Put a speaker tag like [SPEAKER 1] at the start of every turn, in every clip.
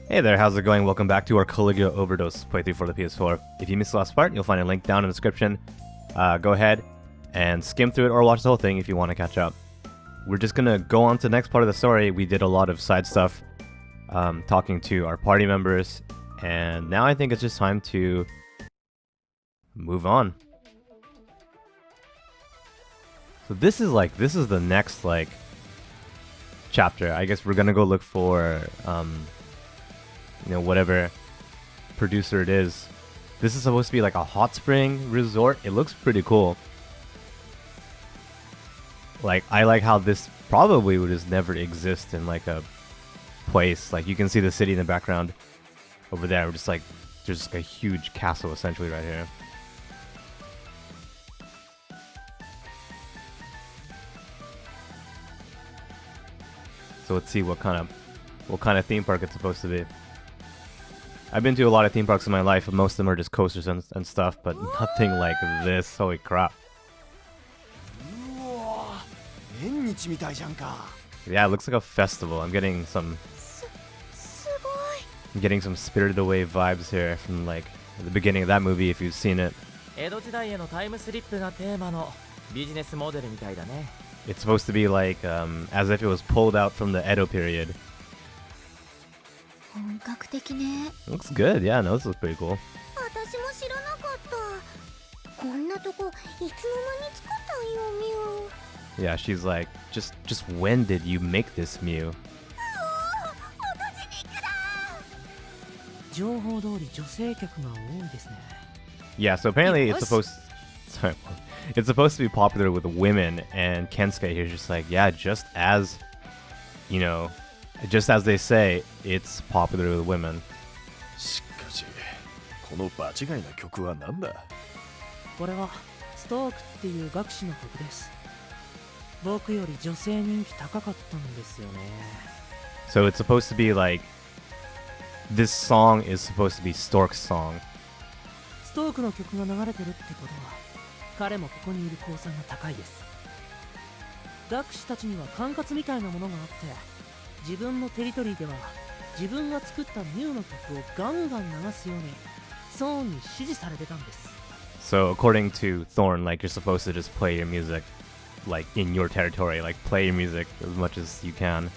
[SPEAKER 1] Hey there, how's it going? Welcome back to our Caligula Overdose playthrough for the PS4. If you missed the last part, you'll find a link down in the description. Go ahead and skim through it or watch the whole thing if you want to catch up. We're just gonna go on to the next part of the story. We did a lot of side stuff, talking to our party members, and now I think it's just time to move on. So this is the next chapter. I guess we're gonna go look for whatever producer it is. This is supposed to be like a hot spring resort. It looks pretty cool. I like how this probably would just never exist in like a place. Like you can see the city in the background over there. We're just like, there's like a huge castle essentially right here. So let's see what kind of theme park it's supposed to be. I've been to a lot of theme parks in my life, but most of them are just coasters and stuff, but nothing like this. Holy crap. Yeah, it looks like a festival. I'm getting some Spirited Away vibes here from like the beginning of that movie if you've seen it. It's supposed to be like as if it was pulled out from the Edo period. Looks good, yeah, no, this looks pretty cool. Yeah, she's like, just when did you make this Mew? Yeah, so apparently it's supposed to be popular with women, and Kensuke here's just like, yeah, just as they say, it's popular with women. So it's supposed to be like, this song is supposed to be Stork's song. So according to Thorn, like you're supposed to just play your music like in your territory, like play your music as much as you can.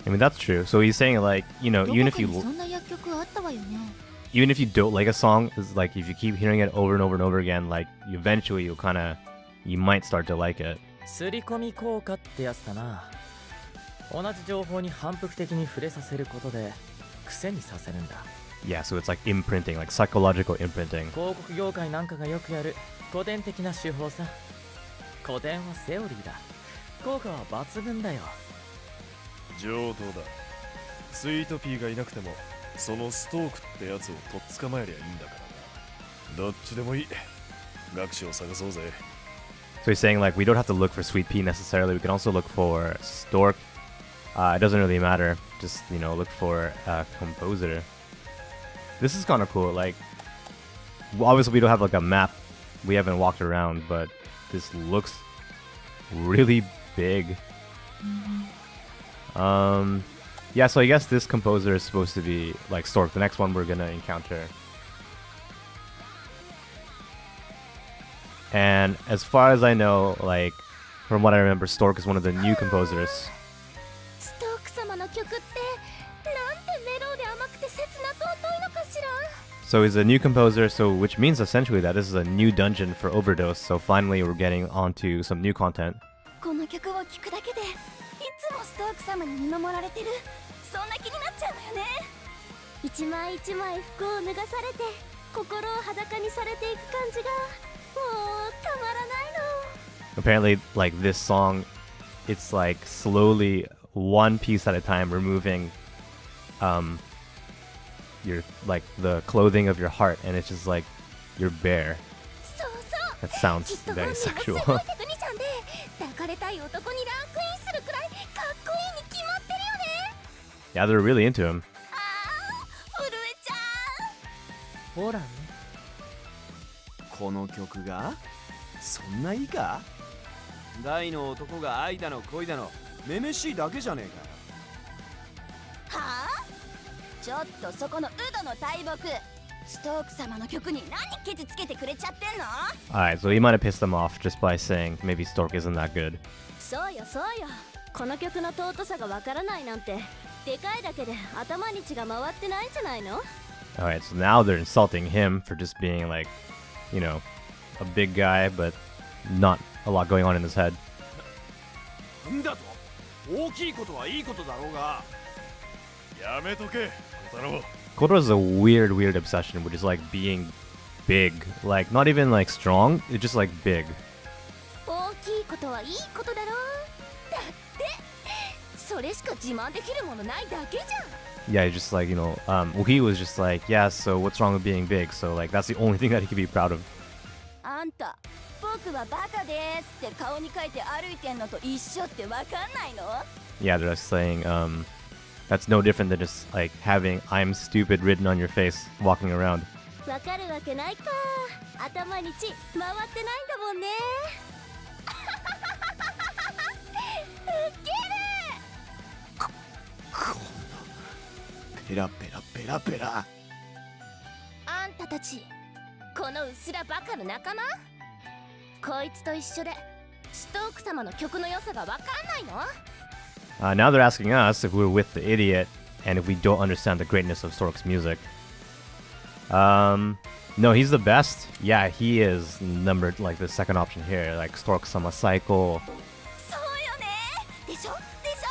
[SPEAKER 1] I mean, that's true. So he's saying like, even if you don't like a song, is like if you keep hearing it over and over and over again, like eventually you might start to like it. Yeah, so it's like imprinting, like psychological imprinting. So he's saying like we don't have to look for Sweet Pea necessarily, we can also look for Stork. It doesn't really matter, just look for a composer. This is kind of cool. Like, obviously we don't have like a map, we haven't walked around, but this looks really big. Yeah, so I guess this composer is supposed to be like Stork, the next one we're gonna encounter. And as far as I know, like from what I remember, Stork is one of the new composers. So he's a new composer, so which means essentially that this is a new dungeon for Overdose. So finally we're getting onto some new content. Apparently, like this song, it's like slowly, one piece at a time, removing your like the clothing of your heart, and it's just like you're bare. That sounds very sexual. Yeah, they're really into him.
[SPEAKER 2] ほらね。
[SPEAKER 3] この曲がそんないいか？大の男が愛だの恋だのめめしいだけじゃねえか。
[SPEAKER 4] はあ？ちょっとそこのウドの大木、ストーク様の曲に何ケチつけてくれちゃってんの？
[SPEAKER 1] Alright, so he might have pissed them off just by saying maybe Stork isn't that good.
[SPEAKER 5] そうよそうよ、この曲の尊さがわからないなんてでかいだけで頭に血が回ってないんじゃないの？
[SPEAKER 1] Alright, so now they're insulting him for just being like, you know, a big guy, but not a lot going on in his head.
[SPEAKER 3] なんだと？大きいことはいいことだろうが。やめとけ、小太郎。
[SPEAKER 1] Kotaro is a weird obsession, which is like being big. Like, not even like strong, it's just like big.
[SPEAKER 5] 大きいことはいいことだろう。だってそれしか自慢できるものないだけじゃん。
[SPEAKER 1] Yeah, he's just like, you know, he was just like, yeah, so what's wrong with being big? So like, that's the only thing that he could be proud of.
[SPEAKER 4] あんた、僕はバカですって顔に書いて歩いてんのと一緒ってわかんないの？
[SPEAKER 1] Yeah, they're just saying, that's no different than just like having "I'm stupid" written on your face walking around.
[SPEAKER 5] わかるわけないか。頭に血回ってないんだもんね。ウケる。
[SPEAKER 3] こんなペラペラペラペラ。
[SPEAKER 5] あんたたちこのうすらバカの仲間？こいつと一緒でストーク様の曲の良さがわかんないの
[SPEAKER 1] ？Now they're asking us if we're with the idiot and if we don't understand the greatness of Stork's music. No, he's the best. Yeah, he is numbered like the second option here. Like Stork-sama Psycho.
[SPEAKER 4] そうよね。でしょ？でし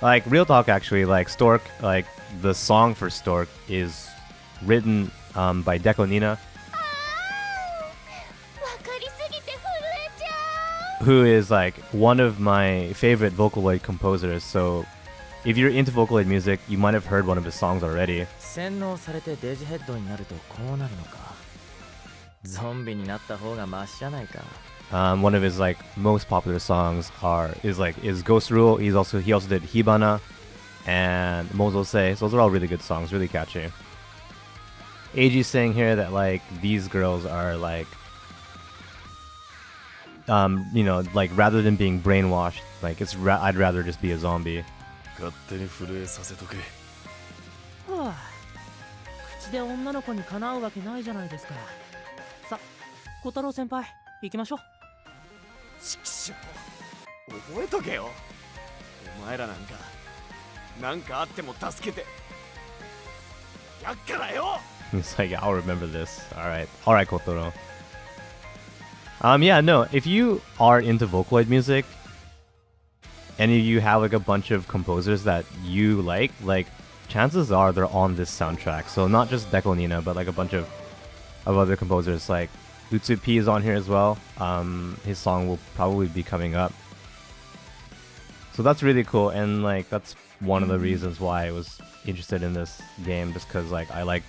[SPEAKER 4] ょ？
[SPEAKER 1] Like real talk, actually, like Stork, like the song for Stork is written by Deco Nina,
[SPEAKER 5] わかりすぎて震えちゃう。
[SPEAKER 1] who is like one of my favorite Vocaloid composers. So if you're into Vocaloid music, you might have heard one of his songs already.
[SPEAKER 2] 洗脳されてデジヘッドになるとこうなるのか。ゾンビになった方がマシじゃないか。
[SPEAKER 1] One of his like most popular songs is Ghost Rule. He also did Hibana and Mozose. So those are all really good songs, really catchy. AG's saying here that like these girls are like, you know, like rather than being brainwashed, like I'd rather just be a zombie.
[SPEAKER 3] 勝手に震えさせとけ。
[SPEAKER 2] はあ、口で女の子にかなうわけないじゃないですか。さ、小太郎先輩、行きましょう。
[SPEAKER 3] ちくしょう、覚えとけよ。お前らなんかあっても助けてやっからよ。
[SPEAKER 1] It's like, I'll remember this. All right, Kotaro. Yeah, no, if you are into Vocaloid music, and if you have like a bunch of composers that you like chances are they're on this soundtrack. So not just Deco Nina, but like a bunch of other composers. Like Utsup is on here as well. His song will probably be coming up. So that's really cool, and like that's one of the reasons why I was interested in this game, just because like I like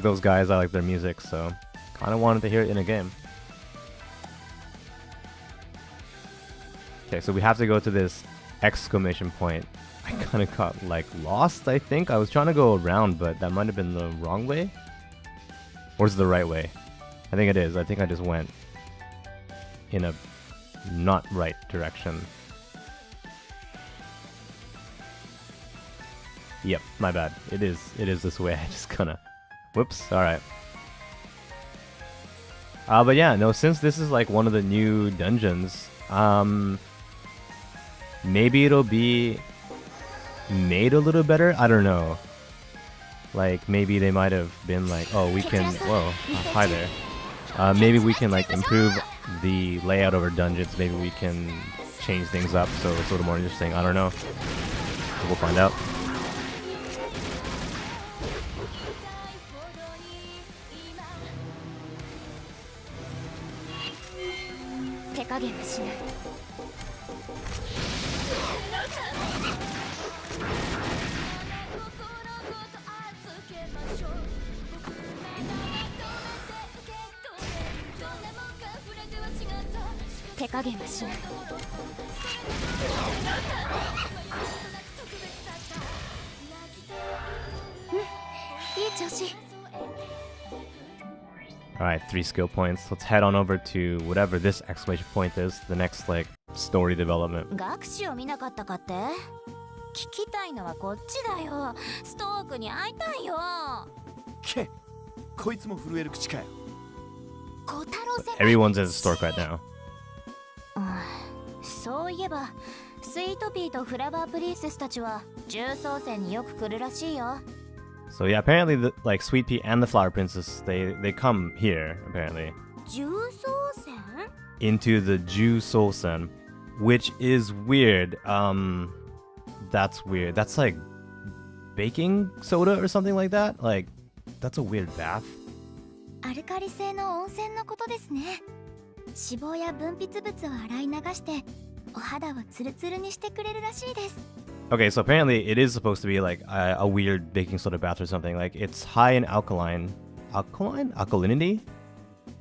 [SPEAKER 1] those guys, I like their music, so kind of wanted to hear it in a game. Okay, so we have to go to this exclamation point. I kind of got like lost, I think. I was trying to go around, but that might have been the wrong way. Or is it the right way? I think it is. I think I just went in a not right direction. Yep, my bad. It is this way. I just kinda... Whoops, alright. But yeah, no, since this is like one of the new dungeons, maybe it'll be made a little better? I don't know. Like, maybe they might have been like, oh, we can... Whoa, hi there. Maybe we can like improve the layout of our dungeons. Maybe we can change things up so it's a little more interesting. I don't know. We'll find out.
[SPEAKER 5] 手加減はしない。手加減はしない。うん、いい調子。
[SPEAKER 1] Alright, 3 skill points. Let's head on over to whatever this exclamation point is, the next, like, story development.
[SPEAKER 5] 学士を見なかったかって？聞きたいのはこっちだよ。ストークに会いたいよ。
[SPEAKER 3] けこいつも震える口かよ。
[SPEAKER 5] 小太郎先輩。
[SPEAKER 1] Everyone's in the store right now.
[SPEAKER 5] そういえばスイートピーとフラワープリンセスたちは重装船によく来るらしいよ。
[SPEAKER 1] So yeah, apparently like Sweet Pea and the Flower Princess, they come here, apparently.
[SPEAKER 5] 重装船？
[SPEAKER 1] Into the Ju Soulsen, which is weird. That's weird. That's like baking soda or something like that. Like, that's a weird bath.
[SPEAKER 5] アルカリ性の温泉のことですね。脂肪や分泌物を洗い流してお肌をツルツルにしてくれるらしいです。
[SPEAKER 1] Okay, so apparently it is supposed to be like a weird baking soda bath or something. Like, it's high in alkalinity,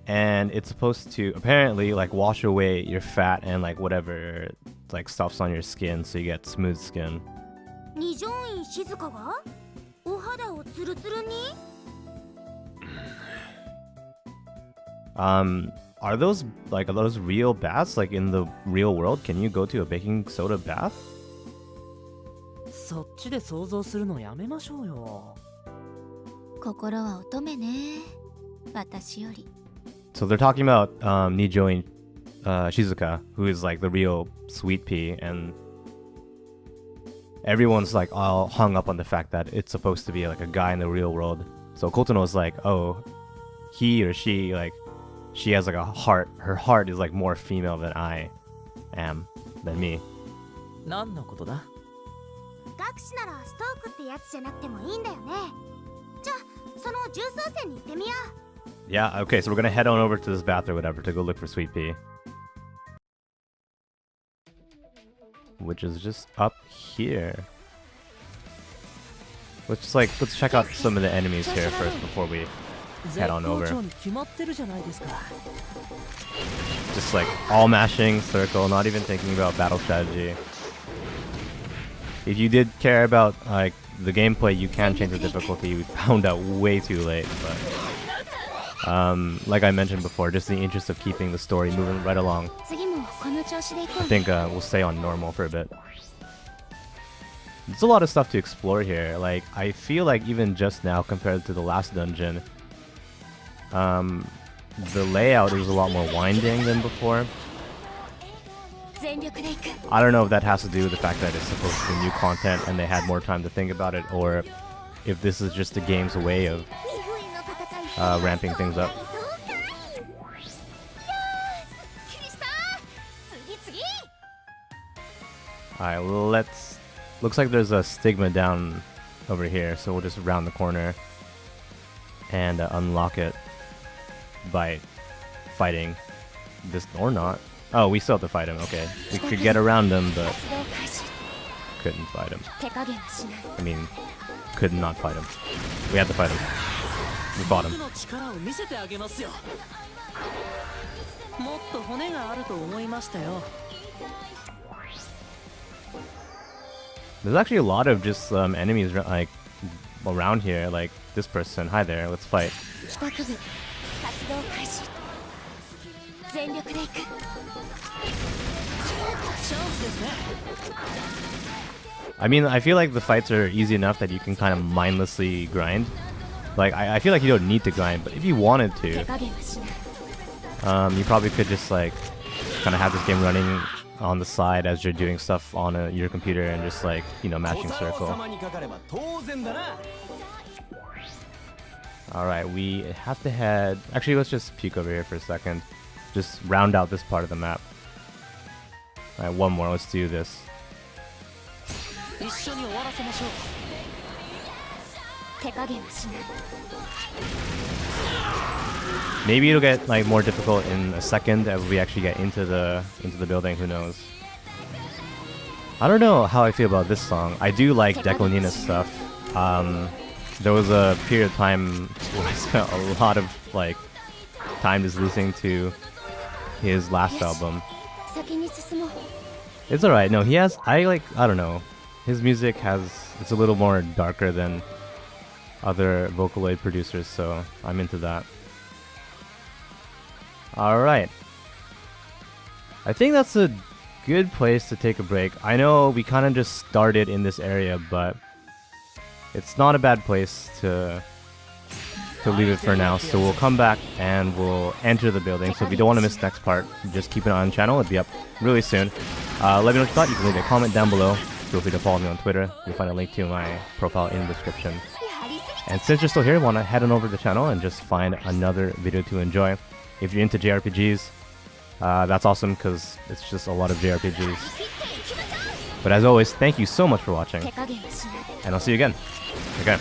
[SPEAKER 1] and it's supposed to apparently like wash away your fat and like whatever like stuff's on your skin, so you get smooth skin.
[SPEAKER 5] 二条院静香がお肌をツルツルに？
[SPEAKER 1] Are those real baths? Like in the real world, can you go to a baking soda bath?
[SPEAKER 2] そっちで想像するのやめましょうよ。
[SPEAKER 5] 心は乙女ね。私より。
[SPEAKER 1] So they're talking about Nijo Shizuka, who is like the real Sweet Pea, and everyone's like all hung up on the fact that it's supposed to be like a guy in the real world. So Kotono's like, oh, he or she, like, she has like a heart. Her heart is like more female than I am, than me.
[SPEAKER 2] 何のことだ？
[SPEAKER 5] 学士ならストークってやつじゃなくてもいいんだよね。じゃあその重装船に行ってみよう。
[SPEAKER 1] Yeah, okay, so we're gonna head on over to this bath or whatever to go look for Sweet Pea. Which is just up here. Let's check out some of the enemies here first before we head on over.
[SPEAKER 2] 絶好調に決まってるじゃないですか。
[SPEAKER 1] Just like all mashing, circle, not even thinking about battle strategy. If you did care about like the gameplay, you can change the difficulty. We found out way too late, but like I mentioned before, just in the interest of keeping the story moving right along,
[SPEAKER 5] 次もこの調子で行こ
[SPEAKER 1] I
[SPEAKER 5] う。
[SPEAKER 1] think we'll stay on normal for a bit. There's a lot of stuff to explore here. Like, I feel like even just now compared to the last dungeon, the layout is a lot more winding than before.
[SPEAKER 5] 全力で行く。
[SPEAKER 1] I don't know if that has to do with the fact that it's supposed to be new content and they had more time to think about it, or if this is just the game's way of ramping things up. Alright, looks like there's a stigma down over here, so we'll just round the corner and unlock it by fighting this, or not. Oh, we still have to fight him, okay. We could get around him, but couldn't fight him.
[SPEAKER 5] 手加減はしない。
[SPEAKER 1] I mean, could not fight him. We had to fight him. We fought him.
[SPEAKER 2] 僕の力を見せてあげますよ。もっと骨があると思いましたよ。
[SPEAKER 1] There's actually a lot of just enemies like around here, like this person. Hi there, let's fight.
[SPEAKER 5] 帰宅部活動開始。全力で行く。
[SPEAKER 2] チャンスですね。
[SPEAKER 1] I mean, I feel like the fights are easy enough that you can kind of mindlessly grind. Like, I feel like you don't need to grind, but if you wanted
[SPEAKER 5] 手
[SPEAKER 1] to,
[SPEAKER 5] 加減はしない。
[SPEAKER 1] you probably could just like kind of have this game running on the side as you're doing stuff on your computer and just like, you know, mashing
[SPEAKER 3] 小太郎
[SPEAKER 1] circle.
[SPEAKER 3] 様にかかれば当然だな。
[SPEAKER 1] Alright, we have to head... Actually, let's just peek over here for a second. Just round out this part of the map. Alright, one more. Let's do this.
[SPEAKER 2] 一緒に終わらせましょう。
[SPEAKER 5] 手加減はしない。
[SPEAKER 1] Maybe it'll get like more difficult in a second as we actually get into the building. Who knows? I don't know how I feel about this song. I do like Deco Nina's stuff. There was a period of time where I spent a lot of like time just listening to his last album.
[SPEAKER 5] 先に進もう。
[SPEAKER 1] It's alright. No, he has... I don't know. His music has... It's a little more darker than other Vocaloid producers, so I'm into that. Alright. I think that's a good place to take a break. I know we kind of just started in this area, but it's not a bad place to leave it for now. So we'll come back and we'll enter the building. So if you don't want to miss the next part, just keep an eye on the channel. It'll be up really soon. Let me know what you thought. You can leave a comment down below. Feel free to follow me on Twitter. You'll find a link to my profile in the description. And since you're still here, want to head on over to the channel and just find another video to enjoy. If you're into JRPGs, that's awesome because it's just a lot of JRPGs. But as always, thank you so much for watching, and I'll see you again. Okay.